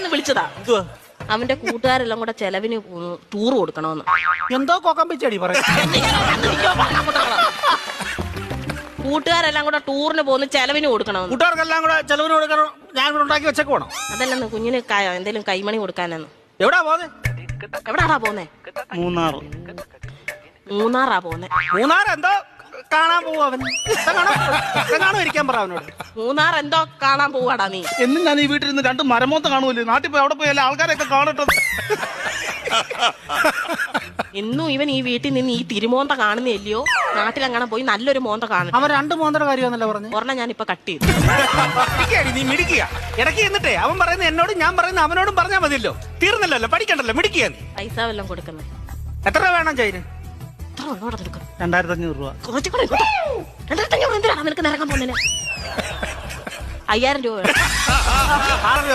പറയാന്ന് വിളിച്ചതാ. എന്തുവാ? അവന്റെ കൂട്ടുകാരെല്ലാം കൂടെ ചെലവിന് ടൂർ കൊടുക്കണമെന്ന്. എന്തോ കോക്കമ്പിച്ചടി പറയാ. കൂട്ടുകാരെല്ലാം കൂടെ ടൂറിന് പോകുന്ന ചെലവിന് കൊടുക്കണമെന്ന്. കൂട്ടുകാർക്കെല്ലാം കൂടെ ചെലവിന് കൊടുക്കണം. ഞാൻ കൂടെ ഉണ്ടാക്കി വെച്ചേക്ക് വേണം. അതല്ലെന്ന് കുഞ്ഞിന് എന്തേലും കൈമണി കൊടുക്കാനെന്ന്. എവിടാ പോന്നെ? എവിടാടാ പോന്നെ? മൂന്നാറാ പോന്നെ. മൂന്നാർ എന്തോ കാണാൻ പോവും അവൻ. കാണോ ഇരിക്കാൻ പറ അവനോട്. മൂന്നാർ എന്തോ കാണാൻ പോവാടാ നീ. എന്നും ഞാൻ ഈ വീട്ടിൽ നിന്ന് 2 മരമോത്ത കാണുമല്ലോ. നാട്ടിൽ പോയി അവിടെ പോയി എല്ലാ ആൾക്കാരെയൊക്കെ കാണട്ടെ. ഇന്നും ഇവൻ ഈ വീട്ടിൽ നിന്ന് ഈ തിരുമോന്ത കാണുന്നില്ലയോ? നാട്ടിലെങ്ങനെ പോയി നല്ലൊരു മോന്ത കാണും. അവൻ 2 മോന്തയുടെ കാര്യമാണല്ലോ പറഞ്ഞു. ഒരെണ്ണം ഞാൻ ഇപ്പൊ കട്ട് ചെയ്തു. നീ മിടിക്കുക. ഇടയ്ക്ക് എന്നിട്ടേ അവൻ പറയുന്ന എന്നോടും ഞാൻ പറയുന്ന അവനോടും പറഞ്ഞാൽ മതിയല്ലോ. തീർന്നല്ലോ, പഠിക്കണ്ടല്ലോ, മിടിക്കുക. പൈസ വല്ലതും കൊടുക്കുന്നത് എത്ര രൂപ വേണം ചൈന്? 2500 രൂപ. 2500 എന്തിനാണ് നിനക്ക് നിറങ്ങാൻ പോകുന്നതിന്? 5000 രൂപ വേണം.